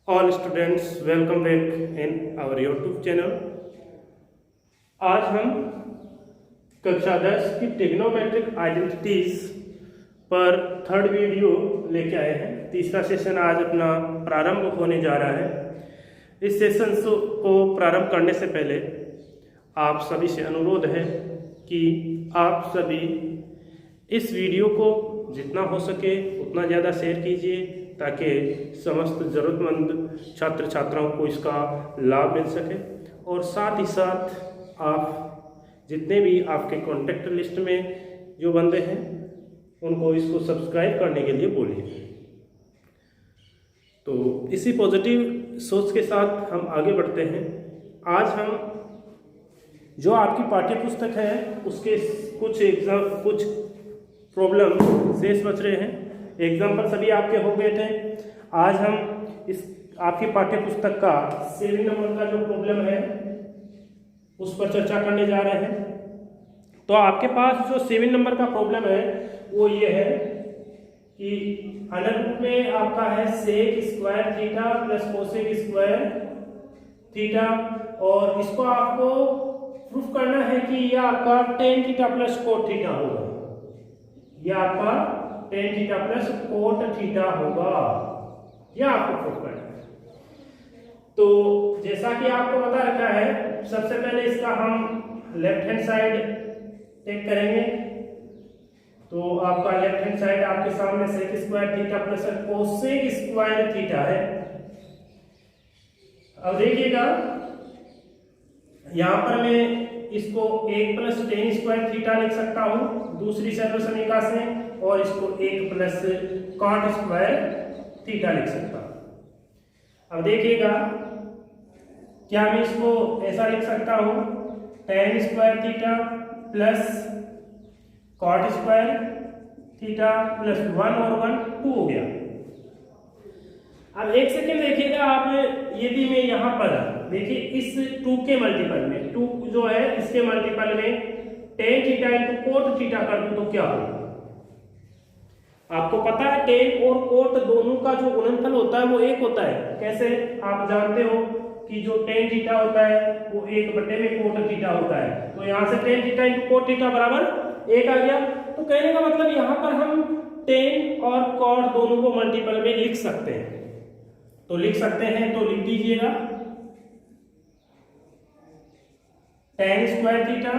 All students welcome back in our YouTube channel. आज हम कक्षा 10 की ट्रिग्नोमेट्रिक आइडेंटिटीज पर थर्ड वीडियो लेके आए हैं। तीसरा सेशन आज अपना प्रारंभ होने जा रहा है। इस सेशन को प्रारंभ करने से पहले आप सभी से अनुरोध है कि आप सभी इस वीडियो को जितना हो सके उतना ज़्यादा शेयर कीजिए ताकि समस्त ज़रूरतमंद छात्र छात्राओं को इसका लाभ मिल सके। और साथ ही साथ आप जितने भी आपके कॉन्टैक्ट लिस्ट में जो बंदे हैं उनको इसको सब्सक्राइब करने के लिए बोलिए। तो इसी पॉजिटिव सोच के साथ हम आगे बढ़ते हैं। आज हम जो आपकी पाठ्य पुस्तक है उसके कुछ प्रॉब्लम शेष बच रहे हैं। एग्जाम्पल सभी आपके हो गए थे। आज हम इस आपकी पाठ्य पुस्तक का 7 नंबर का जो प्रॉब्लम है उस पर चर्चा करने जा रहे हैं। तो आपके पास जो 7 नंबर का प्रॉब्लम है वो ये है कि अंडर रूट में आपका है sec square theta plus cosec square theta, और इसको आपको प्रूफ करना है कि यह आपका tan theta plus cot theta होगा। यह आपका tan theta plus cot theta होगा, यह आपको प्रूफ करना है। तो जैसा कि आपको पता रखा है, सबसे पहले इसका हम लेफ्ट हैंड साइड टेक करेंगे। तो आपका लेफ्ट हैंड साइड आपके सामने sec square theta plus cosec square theta है। अब देखिएगा यहां पर मैं इसको 1 प्लस टेन स्क्वायर थीटा लिख सकता हूं दूसरी सर्वसमीका से, और इसको 1 प्लस कॉट स्क्वायर थीटा लिख सकता हूं। अब देखिएगा क्या मैं इसको ऐसा लिख सकता हूं, tan square theta plus cot square theta plus 1 और 1 2 हो गया। अब एक सेकेंड देखिएगा आप, यदि मैं यहां पर देखिए इस 2 के मल्टीपल में 2 जो है इसके मल्टीपल में ten theta into cot theta कर दूं तो क्या होगा। आपको पता है टेन और कोट दोनों का जो गुणनफल होता है वो 1 होता है। कैसे आप जानते हो कि जो टेन थीटा होता है वो 1 बटे में कोट थीटा होता है। तो यहां से ten theta into cot theta बराबर 1 आ गया। तो कहने का मतलब यहां पर हम टेन और कॉट दोनों को मल्टीपल में लिख सकते हैं। तो लिख सकते हैं, तो लिख दीजिएगा tan square theta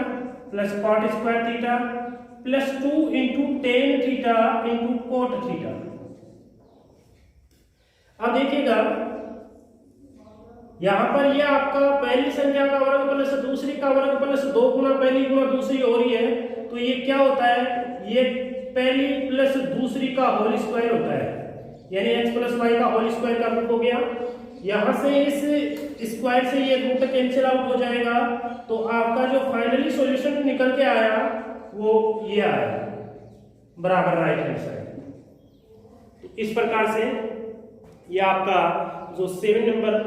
plus cot square theta plus 2 into tan theta into cot theta. अब देखिएगा यहां पर यह आपका पहली संख्या का वर्ग प्लस दूसरी का वर्ग प्लस 2 गुना पहली गुना दूसरी हो रही है। तो ये क्या होता है, ये पहली प्लस दूसरी का होल स्क्वायर होता है, यानी x प्लस वाई का होल स्क्वायर का रूट हो गया। यहां से इस स्क्वायर से ये रूट कैंसिल आउट हो जाएगा। तो आपका जो फाइनली सॉल्यूशन निकल के आया वो ये आया बराबर राइट हैंड साइड। तो इस प्रकार से ये आपका जो 7 नंबर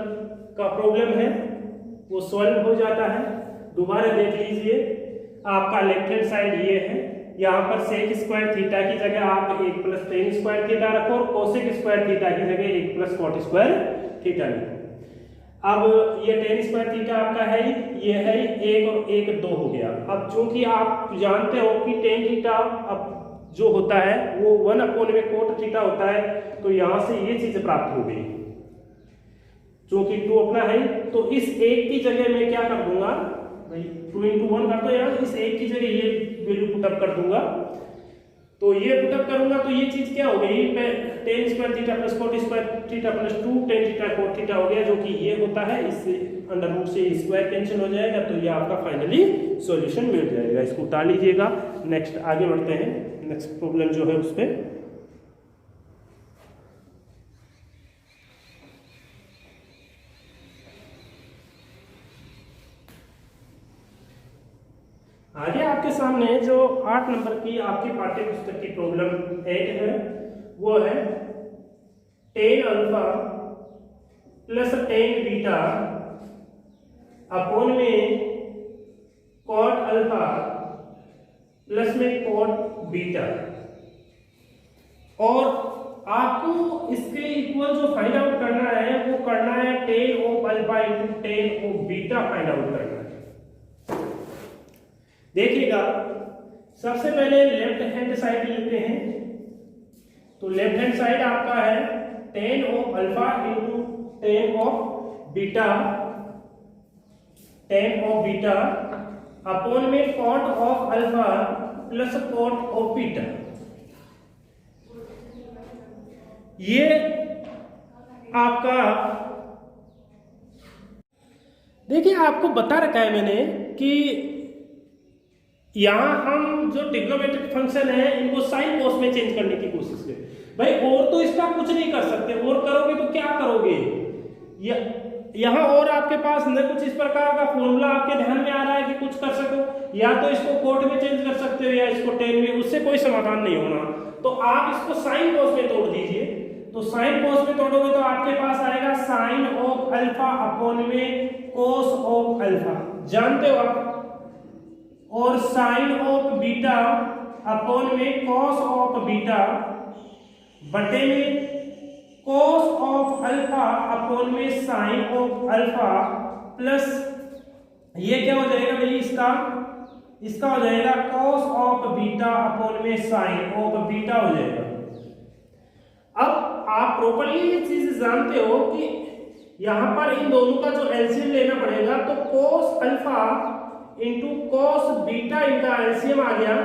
का प्रॉब्लम है वो सॉल्व हो जाता है। दोबारा देख लीजिए, आपका लेफ्ट हैंड साइड ये है, यहाँ पर सेक स्क्वायर थीटा की जगह आप 1 प्लस टेन स्क्वायर थीटा रखो और कोसेक स्क्वायर थीटा की जगह 1 प्लस कॉट स्क्वायर थीटा लिखो। अब ये टेन स्क्वायर थीटा आपका है, ये है 1 और 1 2 हो गया। अब चूंकि आप जानते हो कि टेन थीटा अब जो होता है वो 1 अपॉन में कोट थीटा होता है, तो यहां से ये चीज प्राप्त हो गई। चूंकि 2 अपना है तो इस 1 की जगह मैं क्या कर दूंगा भाई 2 इंटू 1 कर दो यार, इस 1 की जगह ये वैल्यू पुटअप कर दूंगा। तो ये पुटअप करूंगा तो ये चीज क्या हो गई, ten square theta plus coat square theta plus 2 tan theta cot theta हो गया, जो कि ये होता है। इससे अंडर रूट से स्क्वायर कैंसिल हो जाएगा, तो ये आपका फाइनली सॉल्यूशन मिल जाएगा। इसको उतार लीजिएगा। नेक्स्ट आगे बढ़ते हैं। नेक्स्ट प्रॉब्लम जो है उस पर आगे आपके सामने जो 8 नंबर की आपकी पाठ्य पुस्तक की प्रॉब्लम 8 है, वो है tan alpha plus tan beta upon में कॉट अल्फा प्लस में कॉट बीटा, और आपको इसके इक्वल जो फाइंड आउट करना है वो करना है tan of alpha into tan of beta find out करना है। देखिएगा सबसे पहले लेफ्ट हैंड साइड लेते हैं, तो लेफ्ट हैंड साइड आपका है tan of alpha into tan of beta, tan of beta upon में cot of alpha plus cot of beta. ये आपका देखिए आपको बता रखा है मैंने कि यहां हम जो ट्रिग्नोमेट्रिक फंक्शन है इनको साइन कॉस में चेंज करने की कोशिश करें। भाई और तो इसका कुछ नहीं कर सकते, और करोगे तो क्या करोगे, यहां और आपके पास न कुछ इस प्रकार का फॉर्मूला आपके ध्यान में आ रहा है कि कुछ कर सको, या तो इसको कोट में चेंज कर सकते हो या इसको टेन में, उससे कोई समाधान नहीं होना। तो आप इसको साइन कॉस में तोड़ दीजिए, तो साइन कॉस में तोड़ोगे तो आपके पास आएगा साइन ऑफ अल्फा अपॉन में कॉस ऑफ अल्फा, जानते हो आप, और साइन ऑफ बीटा अपॉन में कॉस ऑफ बीटा बटे में कॉस ऑफ अल्फा अपॉन में साइन ऑफ अल्फा प्लस ये क्या हो जाएगा भाई, इसका हो जाएगा कॉस ऑफ बीटा अपॉन में साइन ऑफ बीटा हो जाएगा। अब आप प्रॉपर्ली ये चीज जानते हो कि यहां पर इन दोनों का जो एलसीएम लेना पड़ेगा, तो cos alpha into cos beta इनका एलसीएम आ गया।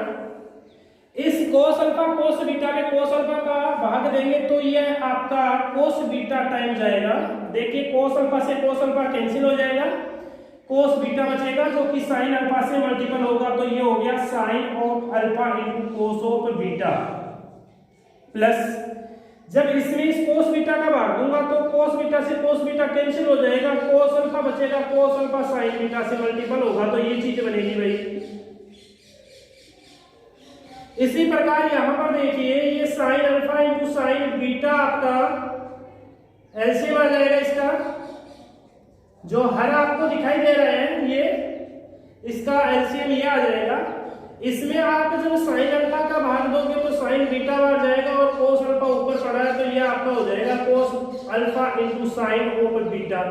इस cos अल्फा cos बीटा में cos अल्फा का भाग देंगे तो ये आपका cos बीटा टाइम जाएगा। देखिए cos अल्फा से cos अल्फा कैंसिल हो जाएगा, cos बीटा बचेगा जो कि sin अल्फा से मल्टीपल होगा, तो ये हो गया sin of alpha into cos of beta plus जब इसमें इस cos बीटा का भाग दूंगा तो cos बीटा से cos बीटा कैंसिल हो जाएगा, cos अल्फा बचेगा, cos अल्फा sin बीटा से मल्टीपल होगा, तो ये चीज बनेगी भाई। इसी प्रकार यहां पर देखिए ये sin alpha into sin beta आपका एलसीएम आ जाएगा, इसका जो हर आपको दिखाई दे रहा है ये इसका एलसीएम ये आ जाएगा। इसमें आप जब sin अल्फा का भाग दोगे तो sin बीटा बाहर जाएगा और cos अल्फा ऊपर पड़ा है, तो ये आपका हो जाएगा cos alpha into sin of beta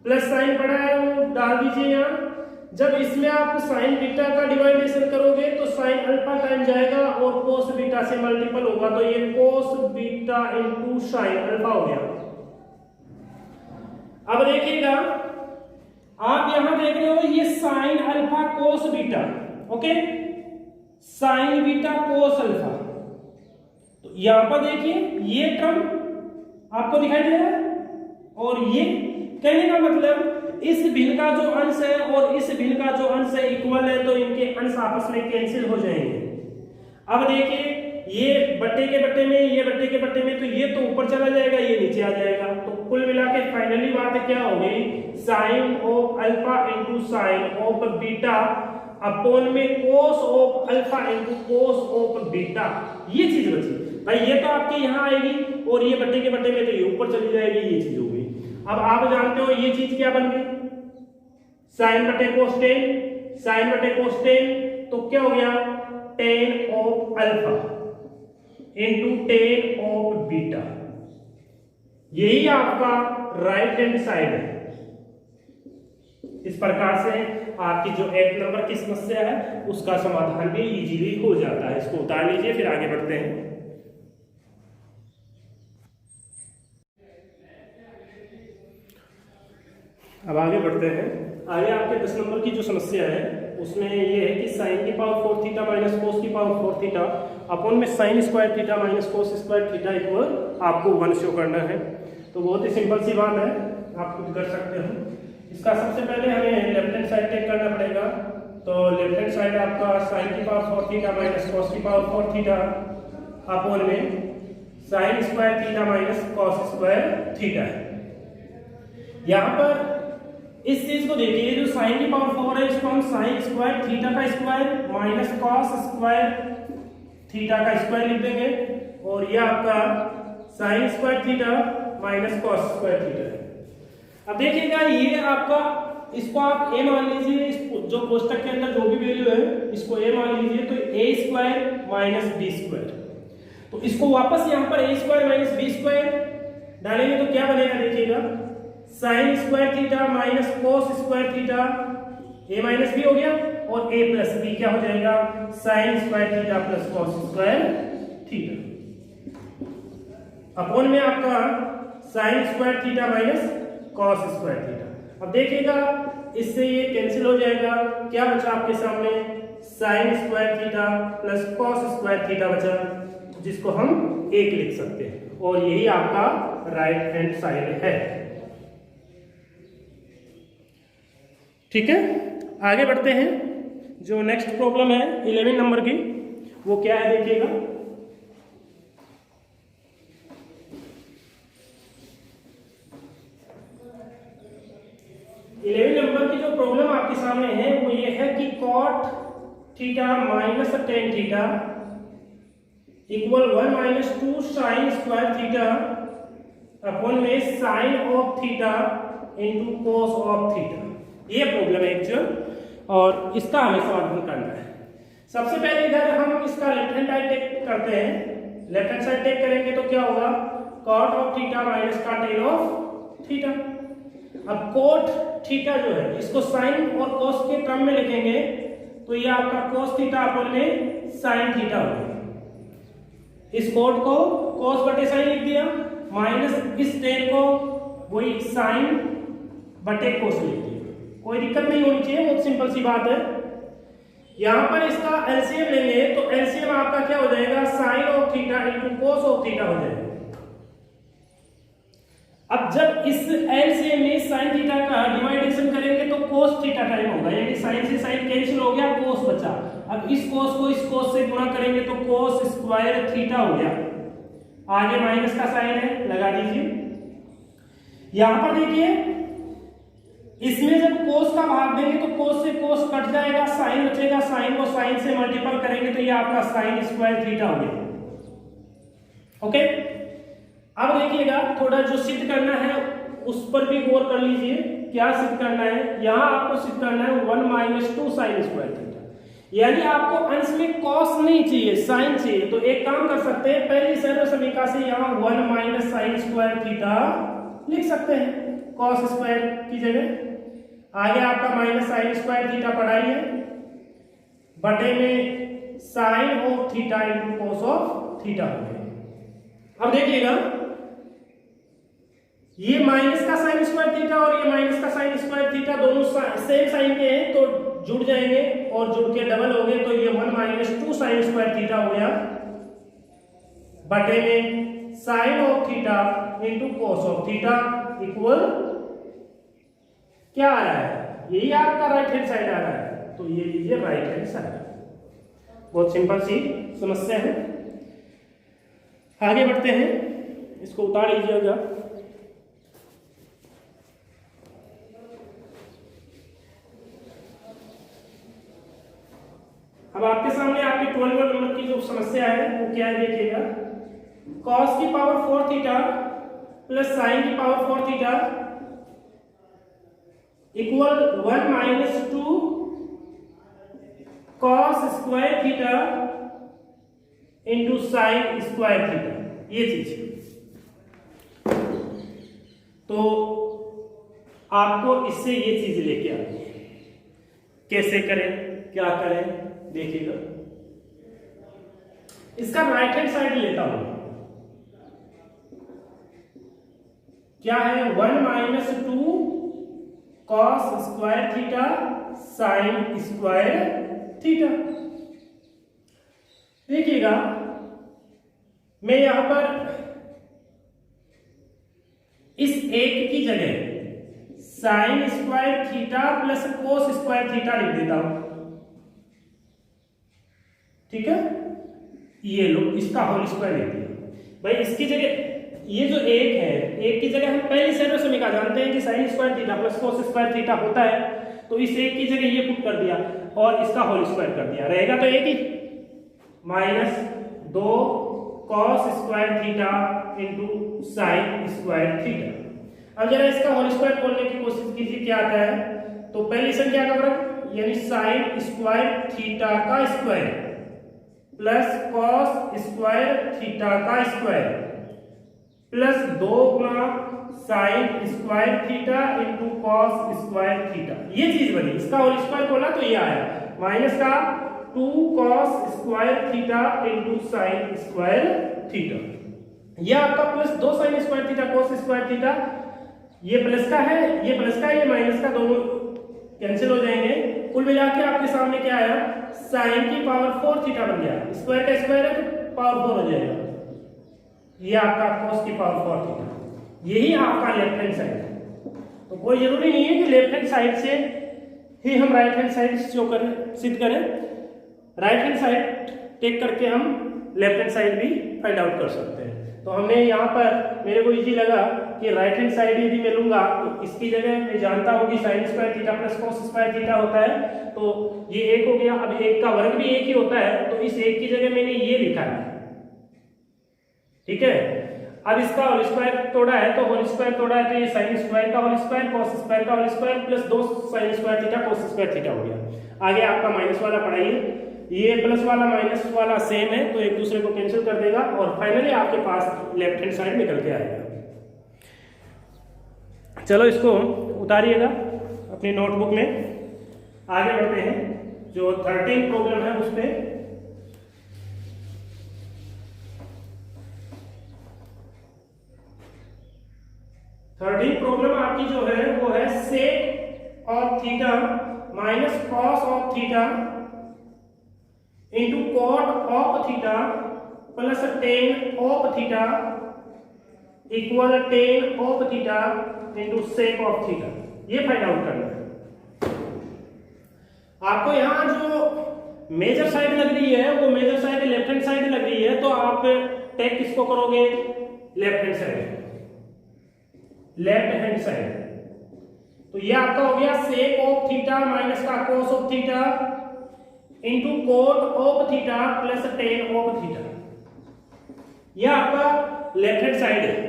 plus sin पड़ा है वो डाल दीजिए यहाँ। जब इसमें आप sin बीटा का डिवाइडेशन करोगे तो sin अल्फा टाइम जाएगा और cos बीटा से मल्टीपल होगा, तो ये cos beta into sin alpha हो गया। अब देखिएगा आप यहां देख रहे हो ये sin alpha cos beta, okay, sign beta cos alpha, तो यहां पर देखिए ये टर्म आपको दिखाई दे रहा है, और ये कहने का मतलब इस भिन्न का जो अंश है और इस भिन्न का जो अंश है इक्वल है, तो इनके अंश आपस में कैंसिल हो जाएंगे। अब देखिए ये बट्टे के बट्टे में, ये बट्टे के बट्टे में, तो ये तो ऊपर चला जाएगा, ये नीचे आ जाएगा, तो कुल मिला के फाइनली बात क्या हो गई, sine of alpha into sine of beta upon में cos of alpha into cos of beta, ये चीज बची भाई। ये तो आपके यहाँ आएगी और ये बट्टे के बट्टे में तो ये ऊपर चली जाएगी, ये चीज हो गई। अब आप जानते हो ये चीज क्या बन गई, साइन बटे cos टेन, साइन बटे cos टेन, तो क्या हो गया ten of alpha into tan of beta, यही आपका राइट हैंड साइड है। इस प्रकार से आपकी जो 8 नंबर की समस्या है उसका समाधान भी इजीली हो जाता है। इसको उतार लीजिए, फिर आगे बढ़ते हैं। अब आगे बढ़ते हैं। आगे आपके 10 नंबर की जो समस्या है उसमें ये है कि साइन की पावर 4 थीटा माइनस कोस की पावर 4 थीटा अपॉन में sine square theta minus cos square theta equal आपको 1 शो करना है। तो बहुत ही सिंपल सी बात है, आप खुद कर सकते हो। इसका सबसे पहले हमें लेफ्ट हैंड साइड टेक करना पड़ेगा, तो लेफ्ट हैंड साइड आपका साइन की पावर 4 थीटा माइनस कॉस की पावर 4 थीटा अपॉन में sine square theta minus cos square theta है। यहाँ पर इस चीज को देखिए, जो साइन की पावर 4 है इसको हम साइन स्क्वायर थीटा का square minus cos square theta का स्क्वायर लिख देंगे, और यह आपका sine square theta minus cos square theta है। अब देखिएगा ये आपका, इसको आप a मान लीजिए, जो कोष्टक के अंदर जो भी वैल्यू है इसको a मान लीजिए, तो a square minus B square. तो इसको वापस यहाँ पर a square minus B square डालेंगे तो क्या बनेगा देखिएगा, sine square theta minus cos square theta, a minus B हो गया, और a प्लस बी क्या हो जाएगा, sine square theta plus cos square theta, upon में आपका sine square theta minus cos square theta. अब देखिएगा इससे ये कैंसिल हो जाएगा, क्या बचा आपके सामने, sign square theta plus cos square theta बचा, जिसको हम 1 लिख सकते हैं, और यही आपका राइट हैंड साइड है। ठीक है, आगे बढ़ते हैं। जो नेक्स्ट प्रॉब्लम है 11 नंबर की, वो क्या है देखिएगा, नंबर की जो प्रॉब्लम आपके सामने है वो ये है कि cot theta minus tan theta equal 1 minus 2 sine square theta upon में sine of theta into cos of theta. ये प्रॉब्लम है एक्चुअल, और इसका हमें समाधान करना है। सबसे पहले इधर हम इसका लेफ्ट हैंड साइड टेक करते हैं। लेफ्ट हैंड साइड टेक करेंगे तो क्या होगा, कॉट ऑफ थीटा माइनस का टेन ऑफ थीटा। अब कोट थीटा जो है इसको साइन और कोस के टर्म में लिखेंगे तो ये आपका कोस थीटा अपॉन में साइन थीटा हो गया। इस कोट को कोस बटे साइन लिख दिया, माइनस इस टेन को वही साइन बटे कोस लिख दिया। कोई दिक्कत नहीं होनी चाहिए, बहुत सिंपल सी बात है। यहां पर इसका एलसीएम लेंगे तो एलसीएम आपका क्या हो जाएगा, sine of theta into cos of theta हो जाएगा। अब जब इस एलसीएम में साइन थीटा का डिवाइडेशन करेंगे तो कोस थीटा टाइम होगा, यानी साइन से साइन कैंसिल हो गया, कोस बचा। अब इस कोस को इस कोस से गुणा करेंगे तो कोस स्क्वायर थीटा हो गया। आगे माइनस का साइन है, लगा दीजिए। यहां पर देखिए इसमें जब कोस का भाग देंगे तो कोस से कोस कट जाएगा, साइन बचेगा, साइन को साइन से मल्टीपल करेंगे तो ये आपका साइन स्क्वायर थीटा हो गया। ओके, अब देखिएगा थोड़ा जो सिद्ध करना है उस पर भी गौर कर लीजिए। क्या सिद्ध करना है, यहां आपको सिद्ध करना है 1 माइनस 2 साइन स्क्वायर थीटा, यानी आपको अंश में कॉस नहीं चाहिए, साइन चाहिए। तो एक काम कर सकते हैं, पहली सर्व समीकरण से यहां 1 माइनस साइन स्क्वायर थीटा लिख सकते हैं कॉस स्क्वायर की जगह। आगे आपका माइनस साइन स्क्वायर थीटा पढ़ाई है, बटे में sine of theta into cos of theta हो गया। अब देखिएगा ये माइनस का साइन स्क्वायर थीटा और ये माइनस का साइन स्क्वायर थीटा दोनों सेम साइन के हैं तो जुड़ जाएंगे, और जुड़ के डबल हो गए तो ये 1 माइनस 2 साइन स्क्वायर थीटा हो गया, बटे में sine of theta into cos of theta equal क्या आ रहा है, यही आपका राइट हैंड साइड आ रहा है, तो ये लीजिए राइट हैंड साइड। बहुत सिंपल सी समस्या है। आगे बढ़ते हैं, इसको उतार लीजिएगा। अब आपके सामने आपकी 12 नंबर की जो समस्या है वो क्या है देखिएगा, cos की पावर 4 थीटा प्लस साइन की power 4 theta equal 1 minus 2 cos square theta into sine square theta, ये चीज। तो आपको इससे ये चीज लेके आनी है। कैसे करें, क्या करें देखिएगा। इसका राइट हैंड साइड लेता हूं, क्या है 1 minus 2 cos square theta sine square theta. देखिएगा मैं यहां पर इस एक की जगह sign square theta plus cos square theta लिख देता हूं, ठीक है। ये लो, इसका होल स्क्वायर लिख दिया। भाई इसकी जगह ये जो एक है, एक की जगह हम पहली सर्व समीकरण जानते हैं कि sign square theta plus cos square theta होता है, तो इस एक की जगह ये पुट कर दिया और इसका होल स्क्वायर कर दिया, रहेगा तो एक ही minus 2 cos square theta into sine square theta. अब जरा इसका होल स्क्वायर खोलने की कोशिश कीजिए, क्या आता है। तो पहली संख्या का वर्ग यानी साइन स्क्वायर थीटा का square plus cos square theta का स्क्वायर प्लस 2 गुना sine square theta into cos square theta, ये चीज बनी। इसका होल स्क्वायर खोला तो ये आया माइनस का 2 cos square theta into sine square theta, ये आपका plus 2 sine square theta cos square theta, ये प्लस का है ये प्लस का है, ये माइनस का, दोनों कैंसिल हो जाएंगे। कुल मिला के आपके सामने क्या आया, साइन की पावर 4 थीटा बन गया, स्क्वायर का स्क्वायर है तो पावर 4 हो जाएगा, ये आपका cos की पावर 4 थीटा, यही आपका लेफ्ट हैंड साइड है। तो कोई जरूरी नहीं है कि लेफ्ट हैंड साइड से ही हम राइट हैंड साइड शो करें, सिद्ध करें, राइट हैंड साइड टेक करके हम लेफ्ट हैंड साइड भी फाइंड आउट कर सकते हैं। तो हमने यहाँ पर मेरे को इजी लगा कि राइट हैंड साइड यदि मैं लूंगा तो इसकी जगह मैं जानता हूँ कि sign square theta plus cos square theta होता है, तो ये एक हो गया। अब एक का वर्ग भी एक ही होता है, तो इस एक की जगह मैंने ये लिखा है, ठीक है। अब इसका होल स्क्वायर तोड़ा है तो होल स्क्वायर तोड़ा है तो ये साइन स्क्वायर का होल स्क्वायर कॉस स्क्वायर का whole square plus 2 sine square theta cos square theta हो गया। आगे आपका माइनस वाला पढ़ाइए, ये प्लस वाला माइनस वाला सेम है तो एक दूसरे को कैंसिल कर देगा और फाइनली आपके पास लेफ्ट हैंड साइड निकल के आएगा। चलो इसको उतारिएगा अपनी नोटबुक में, आगे बढ़ते हैं। जो 13 प्रॉब्लम है उस पर प्रॉब्लम आपकी जो है वो है sec of theta minus cos of theta into cot of theta plus tan of theta equal tan of theta into sec of theta, ये फाइंड आउट करना है आपको। यहां जो मेजर साइड लग रही है वो major side left hand side लग रही है, तो आप टेक किसको करोगे, left hand side, left hand side. तो ये आपका हो गया सेक ऑफ थीटा माइनस का cos of theta into cot of theta plus tan of theta, यह आपका लेफ्ट हैंड साइड है।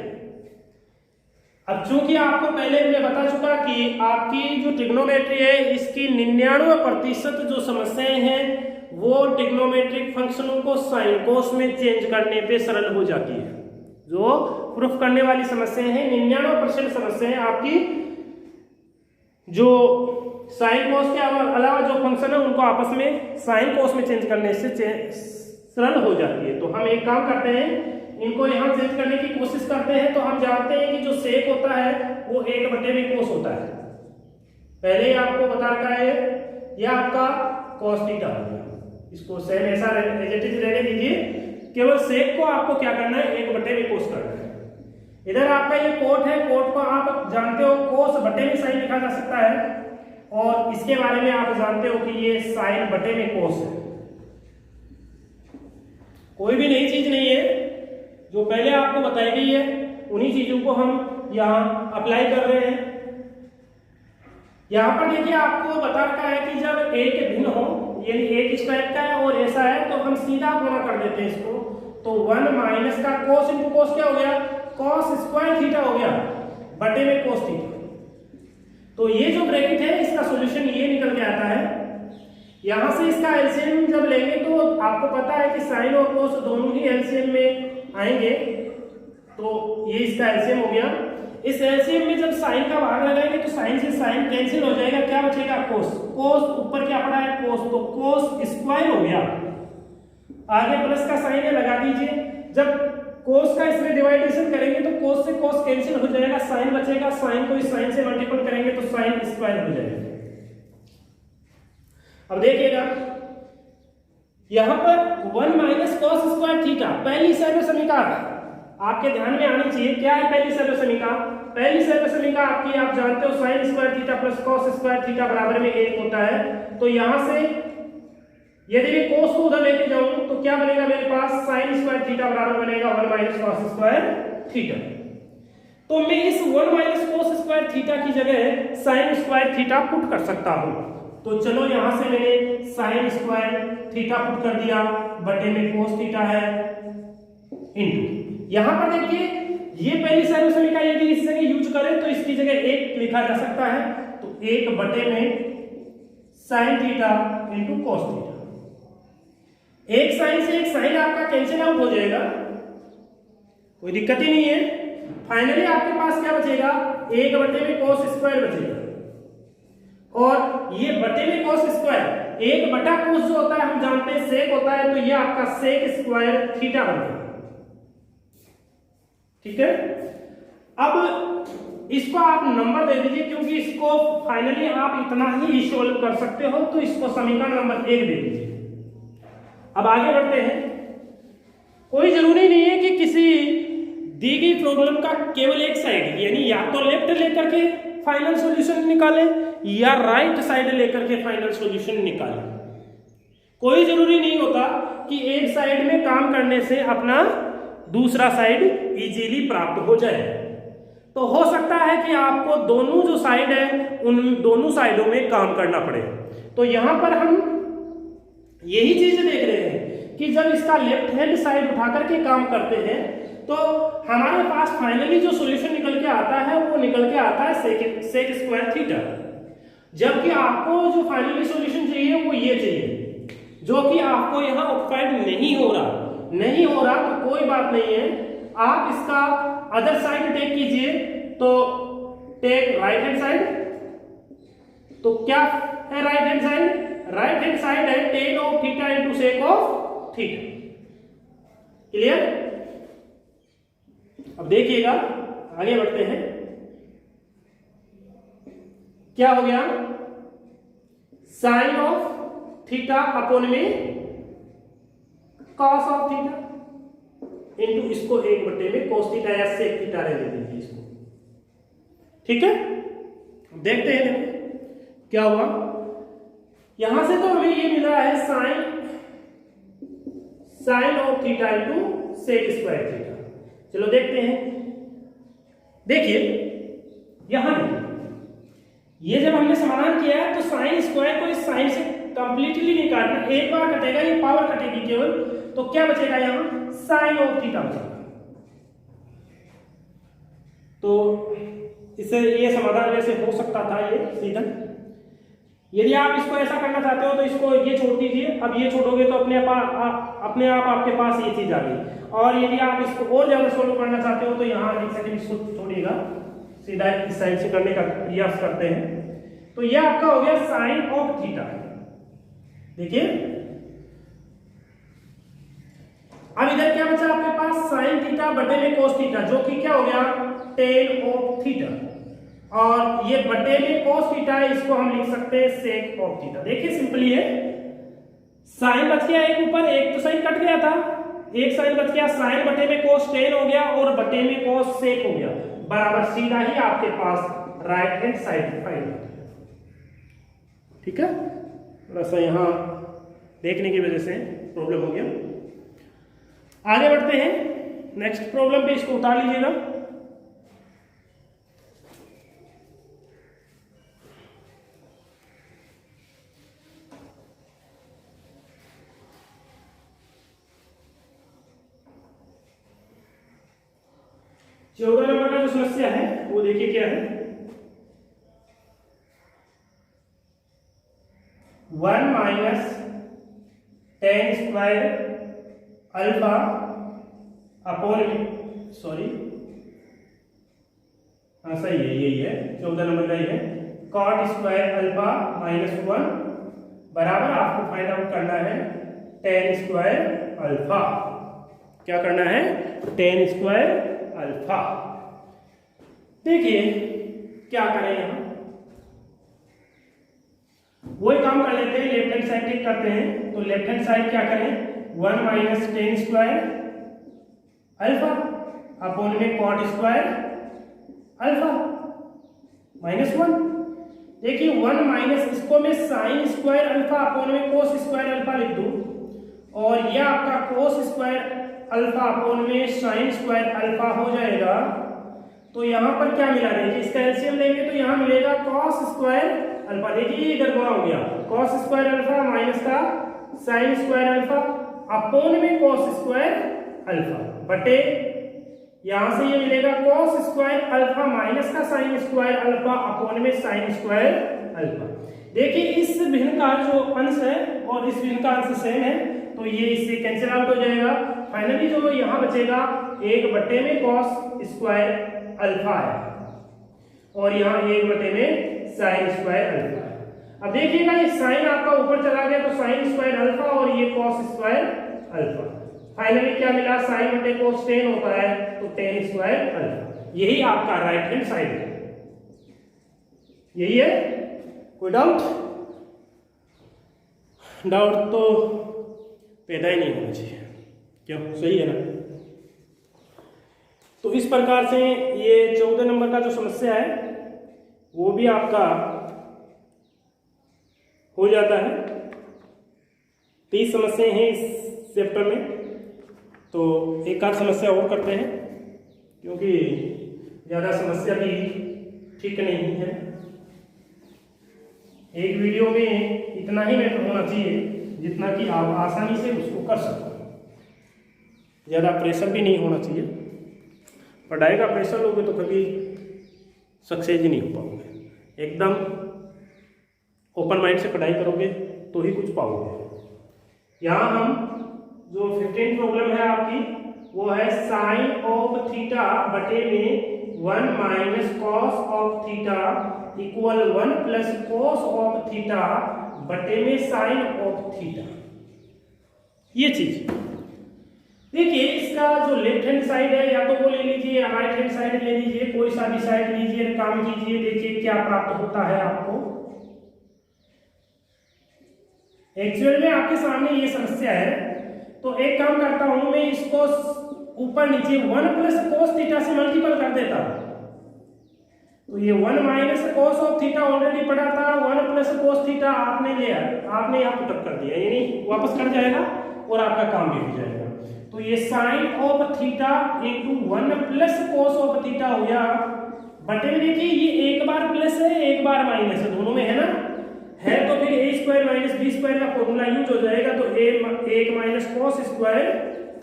अब चूंकि आपको पहले मैं बता चुका कि आपकी जो ट्रिग्नोमेट्री है इसकी 99% जो समस्याएं हैं वो ट्रिग्नोमेट्रिक फंक्शनों को साइन कोस में चेंज करने पे सरल हो जाती है। जो प्रूफ करने वाली समस्याएं हैं 99% समस्याएं आपकी जो साइन कोस के अलावा जो फंक्शन है उनको आपस में साइन कोस में चेंज करने से सरल हो जाती है। तो हम एक काम करते हैं, इनको यहाँ चेंज करने की कोशिश करते हैं। तो हम जानते हैं कि जो सेक होता है वो 1/में कोस होता है, पहले ही आपको बता रखा है, यह आपका कॉस थीटा हो गया। इसको सेम ऐसा एज इट इज रहने दीजिए, केवल सेक को आपको क्या करना है 1/में कोस करना है। इधर आपका ये कोट है, कोट को आप जानते हो कोस बटे में साइन लिखा जा सकता है, और इसके बारे में आप जानते हो कि ये साइन बटे में कोस है। कोई भी नई चीज नहीं है, जो पहले आपको बताई गई है उन्हीं चीजों को हम यहाँ अप्लाई कर रहे हैं। यहाँ पर देखिए आपको बता रखा है कि जब एक भिन्न हो, यानी एक इस टाइप का है और ऐसा है, तो हम सीधा गुणा कर देते हैं इसको। तो 1 माइनस का कोस इंटू कोस क्या हो गया, कॉस स्क्वायर थीटा हो गया बटे में कोस थीटा। तो ये जो ब्रैकेट है इसका सॉल्यूशन ये निकल के आता है। यहां से इसका एलसीएम जब लेंगे तो आपको पता है कि साइन और कोस दोनों ही एलसीएम में आएंगे, तो ये इसका एलसीएम हो गया। इस एलसीएम में जब साइन का भाग लगाएंगे तो साइन से साइन कैंसिल हो जाएगा, क्या बचेगा कोस, कोस ऊपर क्या पड़ा है कोस, तो कोस स्क्वायर हो गया। आगे प्लस का साइन है लगा दीजिए, जब कोस का इसमें डिवाइडेशन करेंगे तो कोस से कोस कैंसिल हो जाएगा, साइन बचेगा, साइन को इस साइन से मल्टीपल करेंगे तो साइन स्क्वायर हो जाएगा। अब देखिएगा यहां पर 1 माइनस कॉस स्क्वायर थीटा, पहली सर्वसमीका आपके ध्यान में आनी चाहिए। क्या है पहली सर्वसमीका, पहली सर्वसमीका आपकी आप जानते हो sign square theta plus cos square theta बराबर में 1 होता है। तो यहां से यदि मैं कोस को उधर लेके जाऊं तो क्या बनेगा मेरे पास, साइन स्क्वायर थीटा बराबर बनेगा 1 माइनस कॉस स्क्वायर थीटा। तो मैं इस 1 माइनस कॉस स्क्वायर थीटा की जगह साइन स्क्वायर थीटा पुट कर सकता हूं। तो चलो यहां से मैंने साइन स्क्वायर थीटा पुट कर दिया, बटे में कोस थीटा है इनटू, यहां पर देखिए ये पहली सर्वसमीका यदि इस जगह यूज करें तो इसकी जगह 1 लिखा जा सकता है। तो 1 बटे में sign theta into cos theta. एक साइन से एक साइन आपका कैंसिल आउट हो जाएगा, कोई दिक्कत ही नहीं है। फाइनली आपके पास क्या बचेगा, 1 बटे में cos स्क्वायर बचेगा, और ये बटे में cos स्क्वायर, 1 बटा cos जो होता है हम जानते हैं सेक होता है, तो ये आपका सेक स्क्वायर थीटा बनेगा। ठीक है, अब इसको आप नंबर दे दीजिए, क्योंकि इसको फाइनली आप इतना ही सॉल्व कर सकते हो, तो इसको समीकरण नंबर 1 दे दीजिए। अब आगे बढ़ते हैं। कोई जरूरी नहीं है कि किसी दी गई प्रॉब्लम का केवल एक साइड, यानी या तो लेफ्ट लेकर के फाइनल सॉल्यूशन निकालें या राइट साइड लेकर के फाइनल सॉल्यूशन निकालें। कोई जरूरी नहीं होता कि एक साइड में काम करने से अपना दूसरा साइड इजीली प्राप्त हो जाए। तो हो सकता है कि आपको दोनों जो साइड है उन दोनों साइडों में काम करना पड़े। तो यहां पर हम यही चीज देख रहे हैं कि जब इसका लेफ्ट हैंड साइड उठा करके काम करते हैं तो हमारे पास फाइनली जो सॉल्यूशन निकल के आता है वो निकल के आता है सेक स्क्वायर थीटा, जबकि आपको जो फाइनली सॉल्यूशन चाहिए वो ये चाहिए, जो कि आपको यहाँ ऑक्युपाइड नहीं हो रहा तो कोई बात नहीं है, आप इसका अदर साइड टेक कीजिए। तो टेक राइट हैंड साइड, तो क्या है right hand side? Right hand side है tan of theta into sec of theta. Clear? अब देखिएगा, आगे बढ़ते हैं। क्या हो गया? साइन ऑफ थीटा अपॉन में कॉस ऑफ थीटा इनटू इसको 1 बटे में कोस थीटा या सेक थीटा रहने दीजिए इसको। ठीक है, देखते हैं क्या हुआ। यहां से तो हमें ये मिल रहा है sine of theta into sec square theta. चलो देखते हैं। देखिए यहां ये जब हमने समाधान किया है तो साइन स्क्वायर को इस साइन से कंप्लीटली नहीं काटना, एक बार कटेगा, ये पावर कटेगी केवल, तो क्या बचेगा यहां? साइन ऑफ थीटा बचेगा। तो इससे ये समाधान वैसे हो सकता था ये सीधा। यदि आप इसको ऐसा करना चाहते हो तो इसको ये छोड़ दीजिए, अब ये छोड़ोगे तो अपने आप आपके पास ये चीज आ गई। और यदि आप इसको और ज्यादा सोल्व करना चाहते हो तो यहाँ एक सेकंड इसको छोड़िएगा, सीधा इस साइड से करने का प्रयास करते हैं। तो यह आपका हो गया साइन ऑफ थीटा। देखिए अब इधर क्या बचा आपके पास? साइन थीटा बटे में कोस थीटा, जो कि क्या हो गया? टेन ऑफ थीटा, और ये बटे में कोस थीटा है, इसको हम लिख सकते हैं सेक ऑफ थीटा। देखिए सिंपली है, साइन बच गया एक ऊपर, एक तो साइन कट गया था, एक साइन बच गया, साइन बटे में कोस टेन हो गया और बटे में कोस सेक हो गया, बराबर सीधा ही आपके पास राइट हैंड साइड फाइंड। ठीक है, थोड़ा सा यहां देखने की वजह से प्रॉब्लम हो गया। आगे बढ़ते हैं नेक्स्ट प्रॉब्लम पे, इसको उतार लीजिएगा। चौदह नंबर का जो समस्या है वो देखिए क्या है। 1 minus ten square alpha upon, sorry हाँ सही है, यही है 14 नंबर का ही है, कॉट स्क्वायर अल्फा माइनस 1 बराबर आपको फाइंड आउट करना है टेन स्क्वायर अल्फा। क्या करना है? Ten square alpha. देखिए क्या करें, यहां वही काम कर लेते हैं, लेफ्ट हैंड साइड टेक करते हैं। तो लेफ्ट हैंड साइड क्या करें? 1 minus ten square alpha upon में कॉट स्क्वायर अल्फा माइनस 1। देखिए 1 माइनस, इसको मैं साइन स्क्वायर अल्फा अपॉन में कोस स्क्वायर अल्फा लिख दूं, और यह आपका कोस स्क्वायर अल्फा अपॉन में साइन स्क्वायर अल्फा हो जाएगा। तो यहां पर क्या मिला? देखिए इसका एलसीएम लेंगे तो यहां मिलेगा कॉस स्क्वायर अल्फा। देखिए इधर गुणा हो गया, कॉस स्क्वायर अल्फा माइनस का साइन स्क्वायर अल्फा अपॉन में कॉस स्क्वायर अल्फा बटे, यहां से ये मिलेगा कॉस स्क्वायर अल्फा माइनस का साइन स्क्वायर अल्फा अपॉन में साइन स्क्वायर अल्फा। देखिए इस भिन्न का जो अंश है और इस भिन्न का अंश सेम है, तो ये इससे कैंसिल आउट हो जाएगा। फाइनली जो यहाँ बचेगा 1 में कॉस स्क्वायर अल्फा है और यहाँ 1 में साइन स्क्वायर अल्फा है। अब देखिएगा ये साइन आपका ऊपर चला गया तो साइन स्क्वायर अल्फा और ये कॉस स्क्वायर अल्फा। फाइनली क्या मिला, साइन बटे कोस टेन होता है तो टेन स्क्वायर अल्फा। यही आपका राइट हैंड साइड है, यही है। कोई डाउट? डाउट तो पैदा ही नहीं होना चाहिए, क्यों? सही है ना। तो इस प्रकार से ये 14 नंबर का जो समस्या है वो भी आपका हो जाता है। 30 समस्याएं हैं इस चैप्टर में, तो एक आध समस्या और करते हैं क्योंकि ज़्यादा समस्या भी ठीक नहीं है। एक वीडियो में इतना ही मैटर होना चाहिए जितना कि आप आसानी से उसको कर सको। ज़्यादा प्रेशर भी नहीं होना चाहिए। पढ़ाई का प्रेशर लोगे तो कभी सक्सेस ही नहीं हो पाओगे। एकदम ओपन माइंड से पढ़ाई करोगे तो ही कुछ पाओगे। यहाँ हम जो 15 प्रॉब्लम है आपकी वो है साइन ऑफ थीटा बटे में 1 minus cos of theta equal 1 plus cos of theta बटे में साइन ऑफ थीटा। ये चीज देखिए, इसका जो लेफ्ट हैंड साइड है या तो वो ले लीजिए या राइट हैंड साइड ले लीजिए, कोई सा भी साइड लीजिए, काम कीजिए, देखिए क्या प्राप्त होता है आपको। एक्चुअल में आपके सामने ये समस्या है, तो एक काम करता हूं मैं, इसको ऊपर नीचे 1 प्लस कोस थीटा से मल्टीपल कर देता हूं। तो ये 1 minus cos of theta already पड़ा था, 1 प्लस कोस थीटा आपने लिया, आपने यहाँ पुटअप कर दिया, यानी वापस कर जाएगा और आपका काम भी हो जाएगा। तो ये sine of theta into 1 plus cos of theta हो गया बटे में। देखिए ये एक बार प्लस है एक बार माइनस है, दोनों में है ना, है तो फिर ए स्क्वायर माइनस बी स्क्वायर का फॉर्मूला यूज हो जाएगा, तो एक माइनस कॉस स्क्वायर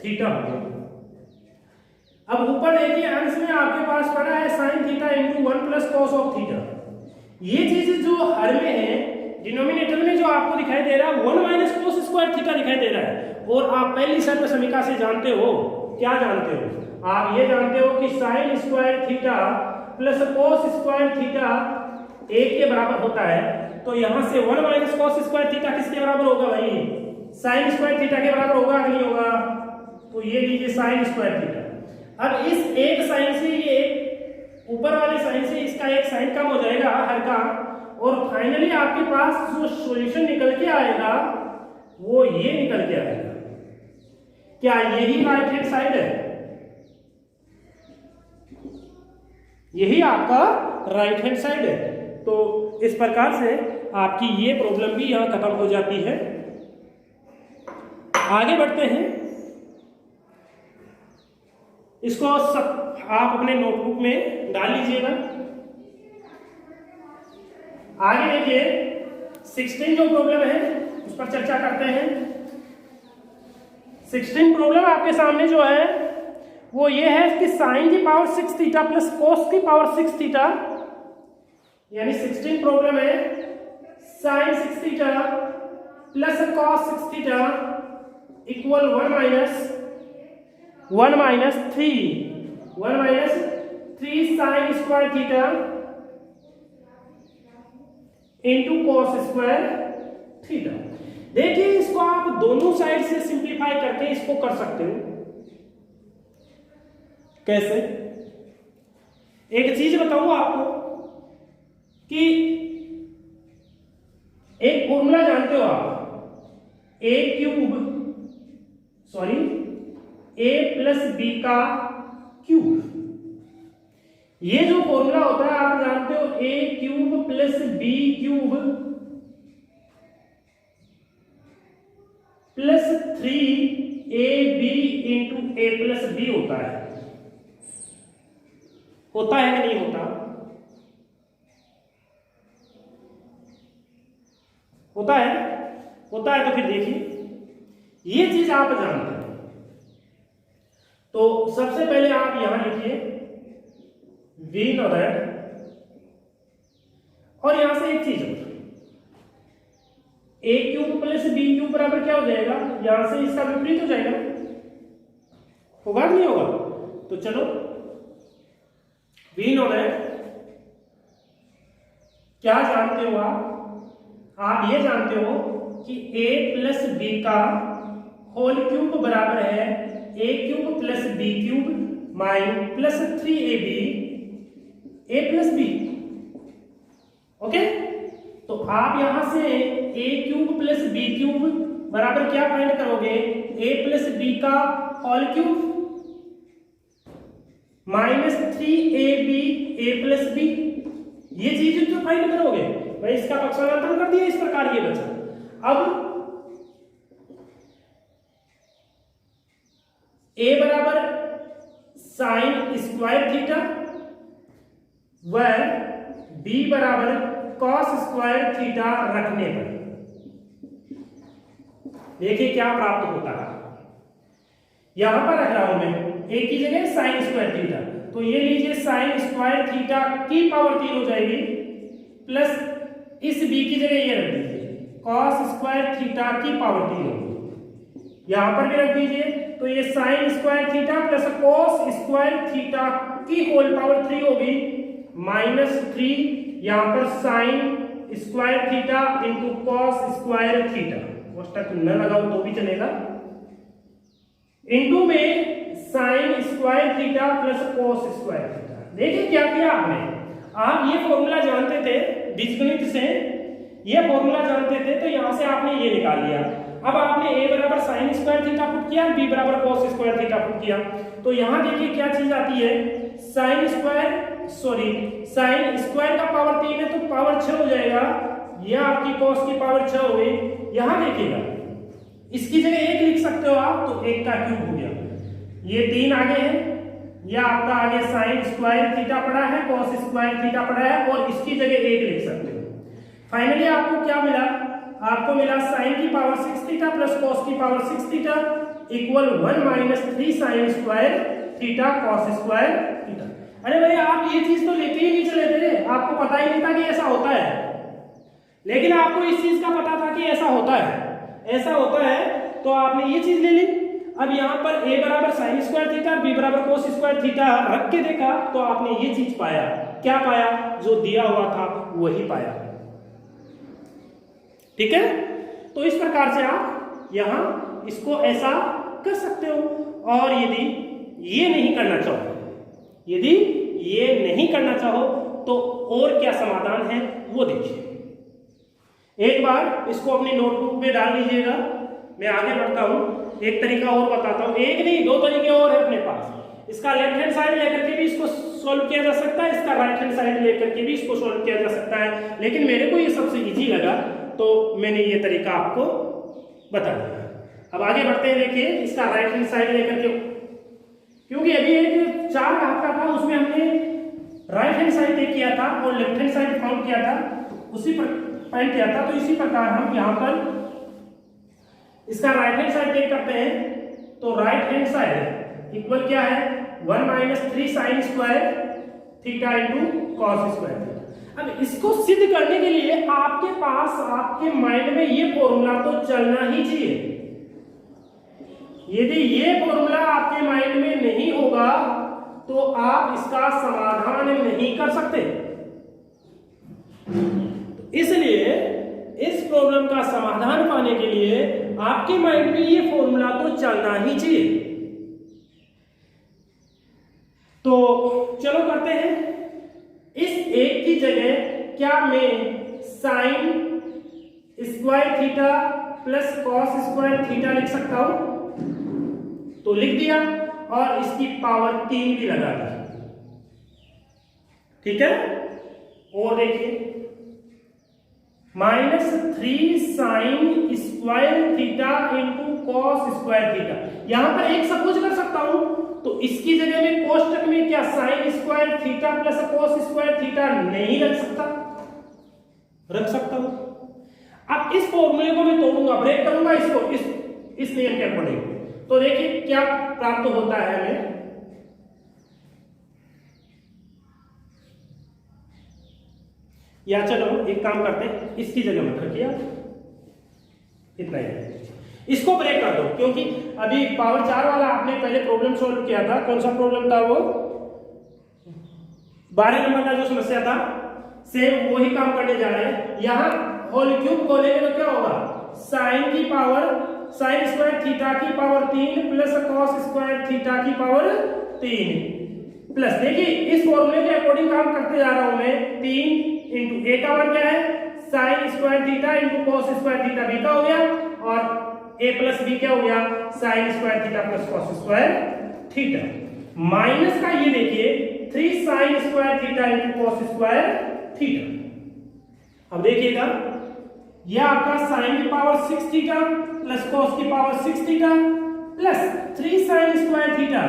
थीटा हो गया। अब ऊपर देखिए अंश में आपके पास पड़ा है sign theta into 1 plus cos of theta. ये चीज जो हर में है, डिनोमिनेटर में जो आपको दिखाई दे रहा है 1 माइनस कोस स्क्वायर थीटा दिखाई दे रहा है। और आप पहली सर्व समीकरण से जानते हो, क्या जानते हो आप? ये जानते हो कि sign square theta plus cos square theta 1 के बराबर होता है। तो यहां से 1 माइनस कॉस स्क्वायर थीटा किसके बराबर होगा भाई? साइन स्क्वायर थीटा के बराबर होगा कि नहीं होगा? तो ये लीजिए साइन स्क्वायर थीटा। अब इस एक साइन से ये एक ऊपर वाले साइन से इसका एक साइन कम हो जाएगा हर का, और फाइनली आपके पास जो सॉल्यूशन निकल के आएगा वो ये निकल के आएगा। क्या यही राइट हैंड साइड है? यही आपका राइट हैंड साइड है। तो इस प्रकार से आपकी ये प्रॉब्लम भी यहां खत्म हो जाती है। आगे बढ़ते हैं, इसको सब आप अपने नोटबुक में डाल लीजिएगा। आगे देखिए 16 जो प्रॉब्लम है उस पर चर्चा करते हैं। 16 प्रॉब्लम आपके सामने जो है वो ये है कि साइन की पावर 6 थीटा प्लस कोस की पावर 6 थीटा, यानी 16 प्रॉब्लम है sine 6 theta plus cos 6 theta equal 1 minus 3 sine square theta into cos square theta. देखिए इसको आप दोनों साइड से सिंप्लीफाई करके इसको कर सकते हो। कैसे? एक चीज बताऊं आपको कि एक फॉर्मूला जानते हो आप, a प्लस बी का क्यूब। ये जो फॉर्मूला होता है आप जानते हो, a cube plus B cube plus 3ab into a plus B होता है। होता है कि नहीं होता? होता है। होता है तो फिर देखिए ये चीज आप जानते हैं। तो सबसे पहले आप यहां लिखिए वी नो दैट, और यहां से एक चीज ए क्यूब प्लस बी क्यूब बराबर क्या हो जाएगा, यहां से इसका विपरीत हो जाएगा, होगा नहीं होगा? तो चलो वी नो दैट, क्या जानते हो आप ये जानते हो कि a प्लस बी का होल क्यूब बराबर है A cube plus B cube minus plus 3ab A plus B. Okay, तो आप यहां से A cube plus B cube बराबर क्या फाइंड करोगे, ए प्लस बी का whole cube minus 3ab A plus B, ये चीज जो फाइंड करोगे भाई, इसका पक्षांतरण कर दिया इस प्रकार ये बचा। अब a बराबर साइन स्क्वायर थीटा व b बराबर कॉस स्क्वायर थीटा रखने पर देखिए क्या प्राप्त होता है। यहां पर रख रहा हूं मैं a की जगह साइन स्क्वायर थीटा, तो ये लीजिए साइन स्क्वायर थीटा की पावर 3 हो जाएगी, प्लस इस b की जगह ये रख दीजिए कॉस स्क्वायर थीटा की पावर 3 होगी, यहां पर भी रख दीजिए, तो ये sine square theta plus cos square theta की होल पावर 3 होगी माइनस 3, यहां पर sine square theta into cos square theta, कोष्टक न लगाओ तो भी चलेगा, इंटू में sine square theta plus cos square theta. देखिए क्या किया आपने, आप ये फॉर्मूला जानते थे बीजगणित से, ये फॉर्मूला जानते थे, तो यहां से आपने ये निकाल लिया। अब आपने a बराबर साइन स्क्वायर थीटा पुट किया, b बराबर कॉस स्क्वायर थीटा पुट किया, तो यहां देखिए क्या चीज आती है, साइन स्क्वायर का पावर 3 है तो पावर 6 हो जाएगा, यह आपकी कॉस की पावर 6 हो गई। यहां देखिएगा इसकी जगह 1 लिख सकते हो आप, तो 1 का क्यूब हो गया, ये 3 आगे है, यह आपका आगे साइन स्क्वायर थीटा पड़ा है, कॉस स्क्वायर थीटा पड़ा है, और इसकी जगह 1 लिख सकते हो। फाइनली आपको क्या मिला, आपको मिला साइन की पावर 6 थीटा प्लस कॉस की power 6 theta equal 1 minus 3 sine square theta cos square theta. अरे भाई आप ये चीज तो लेके ही नहीं चले थे, आपको पता ही नहीं था कि ऐसा होता है, लेकिन आपको इस चीज का पता था कि ऐसा होता है, तो आपने ये चीज ले ली। अब यहाँ पर a बराबर साइन स्क्वायर थीटा, b बराबर कॉस स्क्वायर थीटा रख के देखा, तो आपने ये चीज पाया, क्या पाया, जो दिया हुआ था वही पाया। ठीक है, तो इस प्रकार से आप यहां इसको ऐसा कर सकते हो। और यदि ये नहीं करना चाहो तो और क्या समाधान है वो देखिए। एक बार इसको अपनी नोटबुक में डाल लीजिएगा, मैं आगे बढ़ता हूं, एक तरीका और बताता हूं, एक नहीं 2 तरीके और है अपने पास। इसका लेफ्ट हैंड साइड लेकर के भी इसको सॉल्व किया जा सकता है, इसका राइट हैंड साइड लेकर के भी इसको सॉल्व किया जा सकता है, लेकिन मेरे को ये सबसे इजी लगा तो मैंने ये तरीका आपको बता दिया। अब आगे बढ़ते हैं, देखिए इसका राइट हैंड साइड लेकर के, क्योंकि अभी एक 4 भाग का था उसमें हमने राइट हैंड साइड टेक किया था और लेफ्ट हैंड साइड फाउंड किया था, उसी पर फाइंड किया था, तो इसी प्रकार हम यहाँ पर इसका राइट हैंड साइड टेक करते हैं, तो राइट हैंड साइड इक्वल क्या है 1 minus 3 sine square theta into cos square theta. अब इसको सिद्ध करने के लिए आपके पास आपके माइंड में ये फॉर्मूला तो चलना ही चाहिए। यदि ये फॉर्मूला आपके माइंड में नहीं होगा तो आप इसका समाधान नहीं कर सकते। इसलिए इस प्रॉब्लम का समाधान पाने के लिए आपके माइंड में ये फॉर्मूला तो चलना ही चाहिए। तो चलो करते हैं, इस एक की जगह क्या मैं sign square theta plus cos square theta लिख सकता हूं, तो लिख दिया और इसकी पावर 3 भी लगा दी। ठीक है, और देखिए -3 sine square theta into cos square theta, यहां पर एक सपोज कर सकता हूं, तो इसकी जगह में कोष्टक में क्या sign square theta plus cos square theta नहीं रख सकता, रख सकता हूं। अब इस फॉर्मूले को मैं तोड़ूंगा, ब्रेक करूंगा इसको इस नियम के अकॉर्डिंग, तो देखिए क्या प्राप्त होता है हमें। या चलो एक काम करते हैं, इसकी जगह मत रखिए, इतना ही। इसको ब्रेक कर दो, क्योंकि अभी पावर 4 वाला आपने पहले प्रॉब्लम सोल्व किया था। कौन सा प्रॉब्लम था वो? 12 नंबर का जो समस्या था, सेम वही काम करने जा रहे हैं। यहाँ होल क्यूब खोलेंगे तो क्या होगा? साइन की पावर साइन स्क्वायर थीटा की power 3 plus cos square theta की पावर 3 प्लस, देखिए इस फॉर्मूले के अकॉर्डिंग काम करते जा रहा हूं मैं। 3 इंटू ए का मान क्या है? Sine square theta into cos square theta B का हो गया, और ए प्लस बी क्या हो गया? Sign square theta plus cos square theta. Minus का ये देखिए 3 sine square theta into cos square theta. अब देखिएगा, यह आपका साइन की पावर 6 थीटा प्लस कॉस की power 6 theta plus 3 sine square theta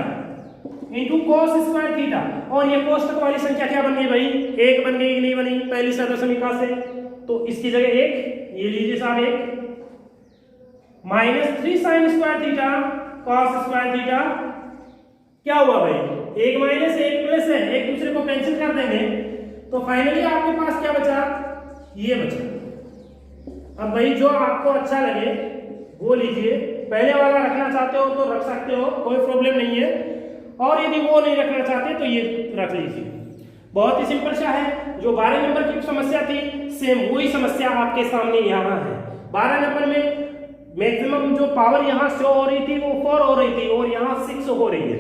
into cos square theta, और ये कोष्टक वाली संख्या क्या बन गई भाई? 1 बन गई कि नहीं बनी पहली सदस्यमिका से? तो इसकी जगह 1, ये लीजिए साहब 1 minus 3 sine square theta cos square theta, क्या हुआ भाई? 1 माइनस 1 प्लस है, एक दूसरे को कैंसिल कर देंगे, तो फाइनली आपके पास क्या बचा? ये बचा। अब भाई जो आपको अच्छा लगे वो लीजिए, पहले वाला रखना चाहते हो तो रख सकते हो, कोई प्रॉब्लम नहीं है, और यदि वो नहीं रखना चाहते तो ये रख लीजिए। बहुत ही सिंपल सा है। जो 12 नंबर की समस्या थी, सेम वही समस्या आपके सामने यहाँ है। 12 नंबर में मैक्सिमम जो पावर यहाँ शो हो रही थी वो 4 हो रही थी, और यहाँ 6 हो रही है,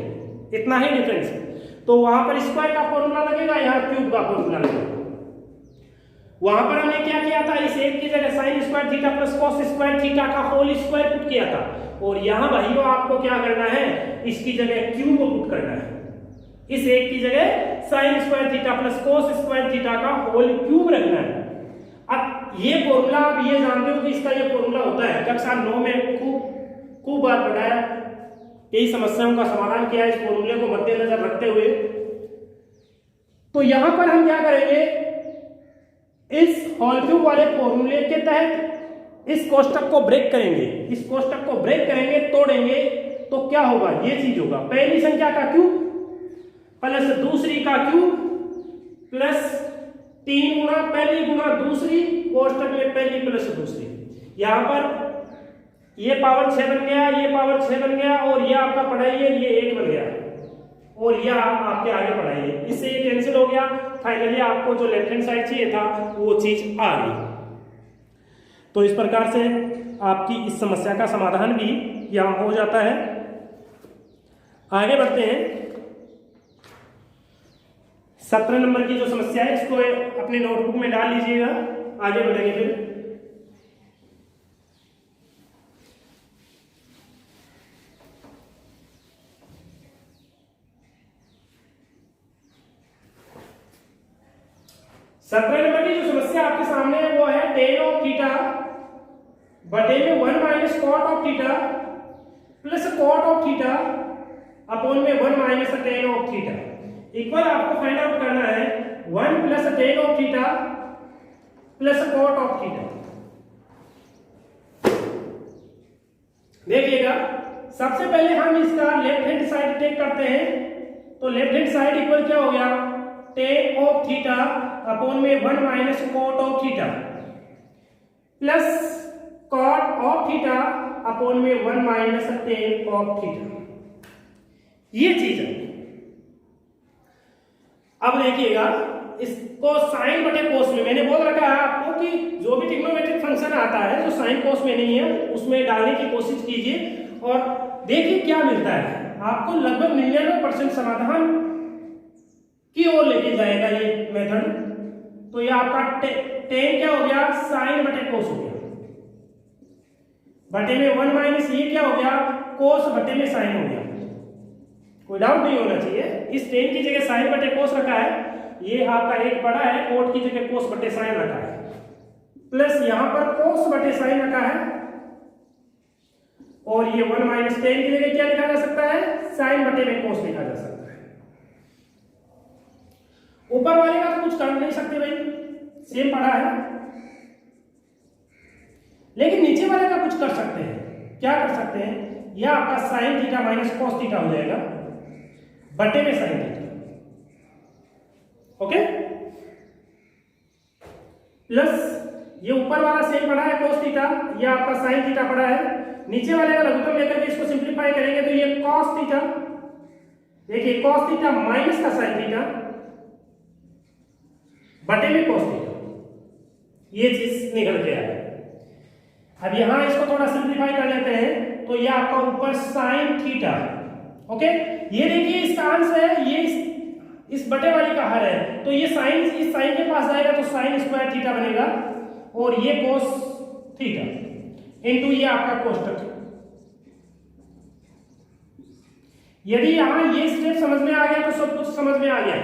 इतना ही डिफरेंस है। तो वहां पर स्क्वायर का फॉर्मूला लगेगा, यहाँ क्यूब का फॉर्मूला लगेगा। वहां पर हमने क्या किया था? इस एक की जगह sign square theta plus cos square theta का होल स्क्वायर पुट किया था, और यहां भाइयों आपको क्या करना है? इसकी जगह क्यूब को पुट करना है। इस एक की जगह sign square theta plus cos square theta का होल क्यूब रखना है। अब ये फॉर्मूला आप ये जानते हो कि इसका ये फॉर्मूला होता है, कक्षा 9 में खूब बार पढ़ाया, कई समस्याओं का समाधान किया इस फॉर्मूले को मद्देनजर रखते हुए। तो यहां पर हम क्या करेंगे? इस होल क्यूब वाले फॉर्मूले के तहत इस कोष्टक को ब्रेक करेंगे, इस कोष्टक को ब्रेक करेंगे, तोड़ेंगे, तो क्या होगा? ये चीज होगा, पहली संख्या का क्यूब प्लस दूसरी का क्यूब प्लस 3 गुना पहली गुना दूसरी, कोष्टक में पहली प्लस दूसरी। यहां पर ये पावर 6 बन गया, ये पावर 6 बन गया, और ये आपका पढ़ाइए ये 1 बन गया, और यह आपके आगे पढ़ाइए, इससे ये कैंसिल हो गया। फाइनली आपको जो लेफ्ट हैंड साइड चाहिए था वो चीज आ गई। तो इस प्रकार से आपकी इस समस्या का समाधान भी यहां हो जाता है। आगे बढ़ते हैं। 17 नंबर की जो समस्या है इसको अपने नोटबुक में डाल लीजिएगा, आगे बढ़ेंगे फिर। सत्रह नंबर की जो समस्या आपके सामने है वो है टेन ऑफ थीटा बटे में 1 minus cot of theta plus cot of theta upon में 1 minus tan of theta equal आपको फाइंड आउट करना है 1 plus tan of theta plus cot of theta. देखिएगा, सबसे पहले हम इसका लेफ्ट हैंड साइड टेक करते हैं, तो लेफ्ट हैंड साइड इक्वल क्या हो गया? टेन ऑफ थीटा अपॉन में 1 minus cot of theta plus cot of theta upon में 1 माइनस टेन ऑफ थीटा। ये चीज है। अब देखिएगा, इसको साइन बटे कोस में मैंने बोल रखा है आपको कि जो भी ट्रिग्नोमेट्रिक फंक्शन आता है जो साइन कोस में नहीं है उसमें डालने की कोशिश कीजिए और देखिए क्या मिलता है आपको। लगभग 99% समाधान की ओर लेके जाएगा ये मेथड। तो ये आपका टेन क्या हो गया? साइन बटे कोस हो गया, बटे में 1 माइनस ये क्या हो गया? कोस बटे में साइन हो गया। कोई डाउट नहीं होना चाहिए। इस टेन की जगह साइन बटे कोस रखा है, ये आपका एक पड़ा है, कोट की जगह कोस बटे साइन रखा है, प्लस यहां पर कोस बटे साइन रखा है, और ये 1 माइनस टेन की जगह क्या लिखा जा सकता है? साइन बटे में कोस लिखा जा सकता है। ऊपर वाले का तो कुछ कर नहीं सकते भाई, सेम पड़ा है, लेकिन नीचे वाले का कुछ कर सकते हैं। क्या कर सकते हैं? यह आपका sign theta minus cos theta हो जाएगा बटे में साइन थीटा, ओके, प्लस ये ऊपर वाला सेम पड़ा है cos थीटा, ये आपका sin थीटा पड़ा है। नीचे वाले का लघुत्तम लेकर के इसको सिंप्लीफाई करेंगे तो ये cos थीटा, देखिए cos थीटा माइनस का sin थीटा बटे में cos थीटा, ये चीज निकल के आया। अब यहां इसको थोड़ा सिंप्लीफाई कर लेते हैं तो ये आपका ऊपर sin थीटा, ओके। ये देखिए इसका अंश है, ये इस बटे वाली का हर है, तो ये साइन इस साइन के पास जाएगा तो साइन स्क्वायर थीटा बनेगा और ये कोस थीटा इनटू ये आपका कोष्टक। यदि यहां ये स्टेप समझ में आ गया तो सब कुछ समझ में आ गया,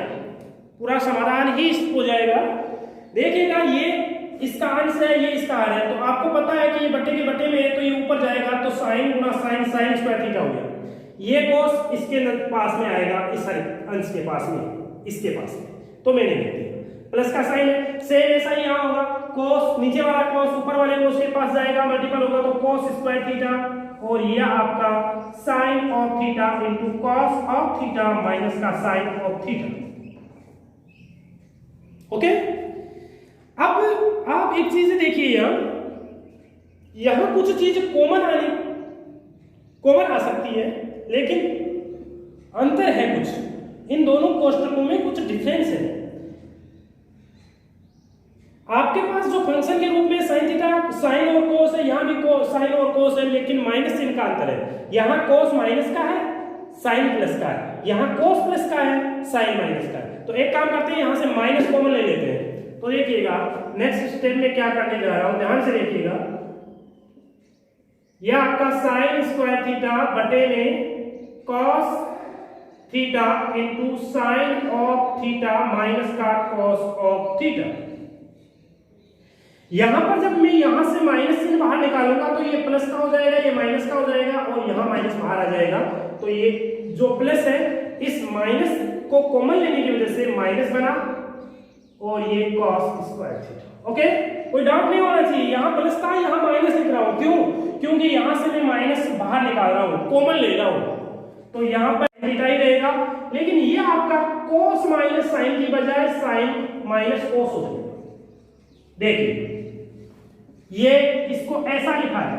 पूरा समाधान ही हो जाएगा। देखिएगा ये इसका अंश है, ये इसका हर है, तो आपको पता है कि ये बटे के बटे में है तो ये ऊपर जाएगा तो साइन गुना साइन साइन स्क्वायर थीटा हो गया। ये कोस इसके पास में आएगा, इस अंश के पास में, इसके पास में, तो मैंने लिख दिया प्लस का साइन है। सेम ऐसा ही यहां होगा, कोस नीचे वाला कोस ऊपर वाले कोस के पास जाएगा, मल्टीपल होगा तो कोस स्क्वायर थीटा और ये आपका sine of theta into cos of theta minus का साइन ऑफ थीटा, ओके। अब आप एक चीज देखिए, यहां कुछ चीज कॉमन आ सकती है, लेकिन अंतर है कुछ, इन दोनों कोष्टकों में कुछ डिफरेंस है। आपके पास जो फंक्शन के रूप में साइन थीटा साइन और कोस है, यहां भी साइन और कोस है, लेकिन माइनस चिन्ह का अंतर है। यहां कोस माइनस का है, साइन प्लस का है, यहां कोस प्लस का है, साइन माइनस का है। तो एक काम करते हैं, यहां से माइनस कॉमन ले लेते हैं। तो देखिएगा नेक्स्ट स्टेप में क्या करने जा रहा हूं, ध्यान से देखिएगा। यह आपका साइन स्क्वायर थीटा बटे में cos theta into sine of theta minus का कॉस ऑफ थीटा। यहां पर जब मैं यहां से माइनस चिन्ह बाहर निकालूंगा तो ये प्लस का हो जाएगा, ये माइनस का हो जाएगा और यहां माइनस बाहर आ जाएगा। तो ये जो प्लस है इस माइनस को कॉमन लेने की वजह से माइनस बना और ये कॉस स्क्वायर थीटा, ओके। कोई डाउट नहीं होना चाहिए, यहां प्लस था यहां माइनस लिख रहा हूं, क्यों? क्योंकि यहां से मैं माइनस बाहर निकाल रहा हूं, कॉमन ले रहा हूं, तो यहां पर थीटा ही रहेगा। लेकिन ये आपका cos माइनस साइन की बजाय साइन माइनस कोस हो जाएगा। देखिए ये इसको ऐसा लिखा है,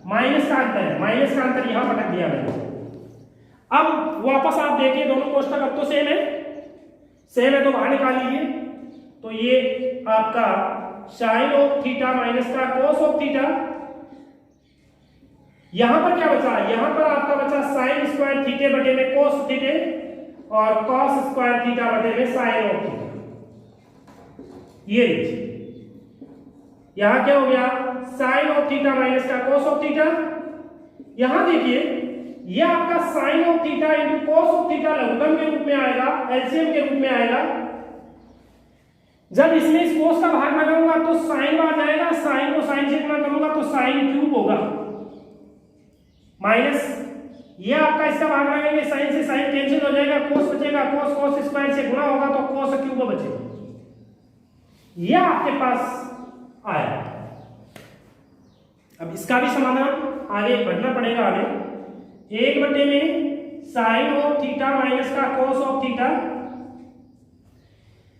माइनस का अंतर है, माइनस का अंतर यहां पटक दिया मैंने। अब वापस आप देखिए दोनों कोष्टक अब तो सेम है तो बाहर निकाल लीजिए। तो ये आपका साइन ऑफ थीटा माइनस का कोस ऑफ थीटा, यहां पर क्या बचा, यहां पर आपका बचा साइन स्क्वायर थीटे बटे में कोस थीटे और कॉस स्क्वायर थीटा बटे में साइन ऑफ थीटा। ये लीजिए यहां क्या हो गया, साइन ऑफ थीटा माइनस का कोस ऑफ थीटा। यहां देखिए ये आपका sine of theta into cos of theta लघुत्तम के रूप में आएगा, एलसीएम के रूप में आएगा। जब इसमें इस कोस का भाग लगाऊंगा तो साइन आ जाएगा, साइन को साइन से गुणा करूंगा तो साइन क्यूब होगा, माइनस ये आपका इसका भाग लगाएंगे, साइन से साइन कैंसिल हो जाएगा, कोस बचेगा, कोस कोस स्क्वायर से गुणा होगा तो कोस क्यूब बचेगा। ये आपके पास आया। अब इसका भी समाधान आगे बढ़ना पड़ेगा। आगे 1 बटे में साइन ऑफ थीटा माइनस का कोस ऑफ थीटा,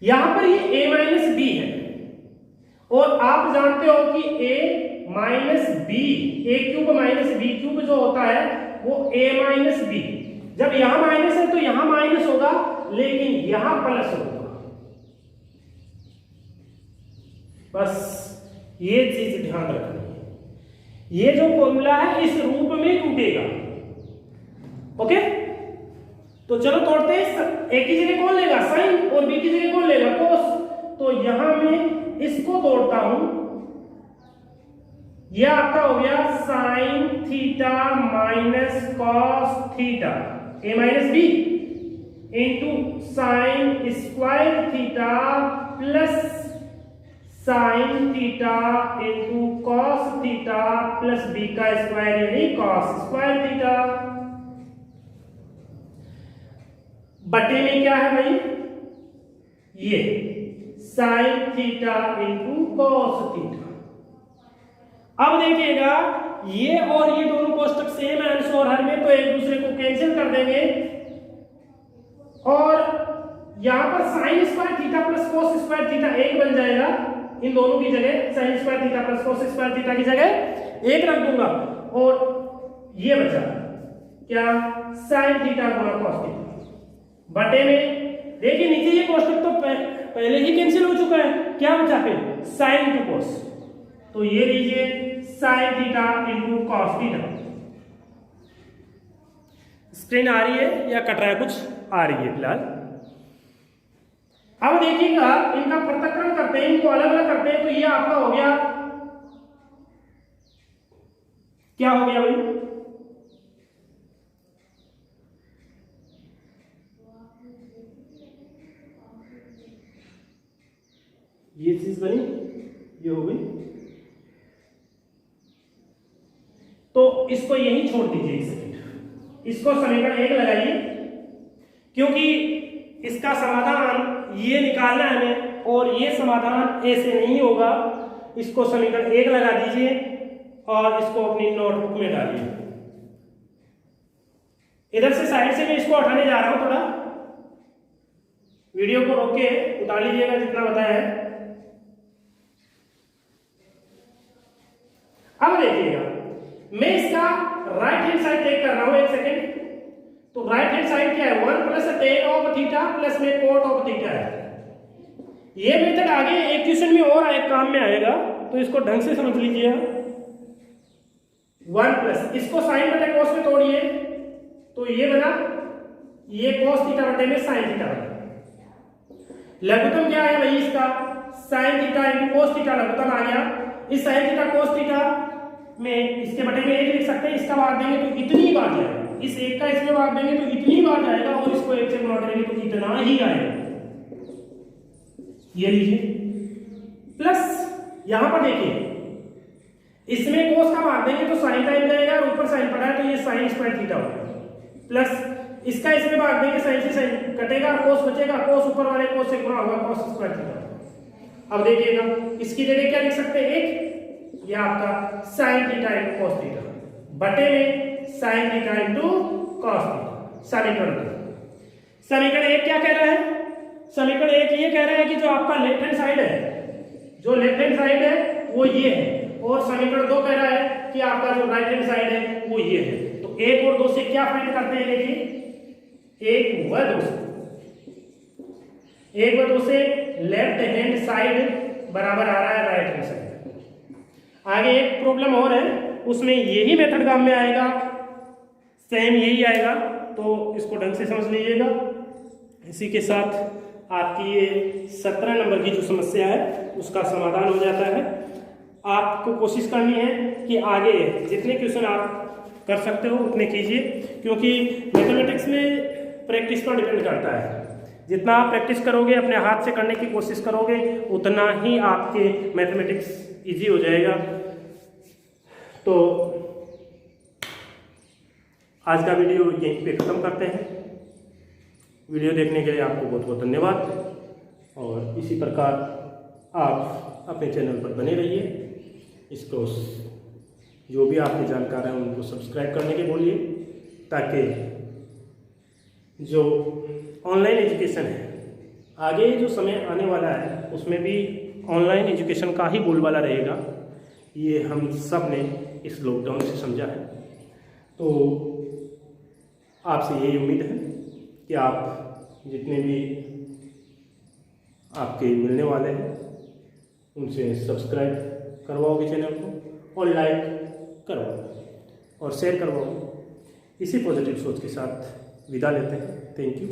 यहां पर ये a माइनस बी है और आप जानते हो कि a minus B, A cube minus B cube जो होता है वो a माइनस बी। जब यहां माइनस है तो यहां माइनस होगा, लेकिन यहां प्लस होगा। बस ये चीज ध्यान रखनी है। ये जो फॉर्मूला है इस रूप में टूटेगा, ओके। तो चलो तोड़ते हैं, एक की जगह कौन लेगा साइन और बी की जगह कौन लेगा कोस। तो यहां मैं इसको तोड़ता हूं, यह आपका हो गया sine theta minus cos theta A minus B into sine square theta plus sine theta into cos theta plus B का स्क्वायर यानी कॉस स्क्वायर थीटा बटे में क्या है भाई, ये sine theta into cos theta. अब देखिएगा ये और ये दोनों कोष्टक सेम है अंश और हर में, तो एक दूसरे को कैंसिल कर देंगे और यहां पर sine square theta plus cos square theta एक बन जाएगा इन दोनों की जगह sin square theta plus cos square theta की जगह 1 रख दूंगा और ये बचा क्या sin थीटा गुणा cos थीटा बटे में देखिए नीचे ये कोष्टक तो पहले ही कैंसिल हो चुका है, क्या बचा फिर sin इंटू cos, तो ये लीजिए sin theta into cos theta. Screen आ रही है या कट रहा है? कुछ आ रही है फिलहाल। अब देखिएगा इनका पृथक्करण करते हैं, इनको अलग अलग करते हैं, तो ये आपका हो गया क्या हो गया भाई ये चीज बनी, ये हो गई, तो इसको यहीं छोड़ दीजिए एक सेकंड, इसको समीकरण 1 लगाइए क्योंकि इसका समाधान ये निकालना है हमें और ये समाधान ऐसे नहीं होगा। इसको समीकरण 1 लगा दीजिए और इसको अपनी नोटबुक में डालिए। इधर से साइड से मैं इसको हटाने जा रहा हूं, थोड़ा वीडियो को रोक के उतार लीजिएगा जितना बताया है। अब देखिएगा मैं इसका राइट हैंड साइड टेक कर रहा हूं, एक सेकेंड। तो राइट हैंड साइड क्या है 1 plus tan of theta plus में कोट ऑफ थीटा है। ये मेथड आगे एक क्वेश्चन में और एक काम में आएगा, तो इसको ढंग से समझ लीजिए। 1 प्लस इसको साइन बटे कॉस में तोड़िए तो ये बना ये कॉस थीटा बटे में साइन थीटा बना। लघुत्तम क्या है भाई इसका sine theta into cos theta लघुत्तम आ गया। इस साइन थीटा कॉस थीटा में इसके बटे में 1 लिख सकते हैं, इसका भाग देंगे तो इतनी ही बात जाएगा, इस 1 का इसमें भाग देंगे तो इतनी ही बात जाएगा और इसको 1 से गुणा करेंगे तो इतना ही आएगा। ये लीजिए प्लस यहां पर देखिए इसमें कोस का भाग देंगे तो साइन टाइम जाएगा और ऊपर साइन पड़ा है तो ये साइन स्क्वायर थीटा होगा, प्लस इसका इसमें भाग देंगे साइन से साइन कटेगा, कोस बचेगा, कोस ऊपर वाले कोस से गुणा होगा कोस स्क्वायर थीटा। अब देखिएगा इसकी जगह क्या लिख सकते हैं 1, ये आपका sign theta into cos theta बटे में sign theta into cos theta. समीकरण 1 क्या कह रहा है? समीकरण 1 ये कह रहा है कि जो आपका लेफ्ट हैंड साइड है, जो लेफ्ट हैंड साइड है वो ये है, और समीकरण 2 कह रहा है कि आपका जो राइट हैंड साइड है वो ये है। तो 1 और 2 से क्या फाइंड करते हैं? देखिए 1 व 2 से, 1 व 2 से लेफ्ट हैंड साइड बराबर आ रहा है राइट हैंड साइड। आगे एक प्रॉब्लम और है, उसमें यही मेथड काम में आएगा, सेम यही आएगा, तो इसको ढंग से समझ लीजिएगा। इसी के साथ आपकी ये 17 नंबर की जो समस्या है उसका समाधान हो जाता है। आपको कोशिश करनी है कि आगे जितने क्वेश्चन आप कर सकते हो उतने कीजिए, क्योंकि मैथमेटिक्स में प्रैक्टिस पर डिपेंड करता है। जितना आप प्रैक्टिस करोगे, अपने हाथ से करने की कोशिश करोगे, उतना ही आपके मैथमेटिक्स इजी हो जाएगा। तो आज का वीडियो यहीं पे ख़त्म करते हैं। वीडियो देखने के लिए आपको बहुत बहुत धन्यवाद, और इसी प्रकार आप अपने चैनल पर बने रहिए। इसको जो भी आपके जानकार हैं उनको सब्सक्राइब करने के बोलिए, ताकि जो ऑनलाइन एजुकेशन है आगे जो समय आने वाला है उसमें भी ऑनलाइन एजुकेशन का ही बोलबाला रहेगा। ये हम सब ने इस लॉकडाउन से समझा है। तो आपसे यही उम्मीद है कि आप जितने भी आपके मिलने वाले हैं उनसे सब्सक्राइब करवाओगे चैनल को, और लाइक करवाओगे और शेयर करवाओगे। इसी पॉजिटिव सोच के साथ विदा लेते हैं। Thank you.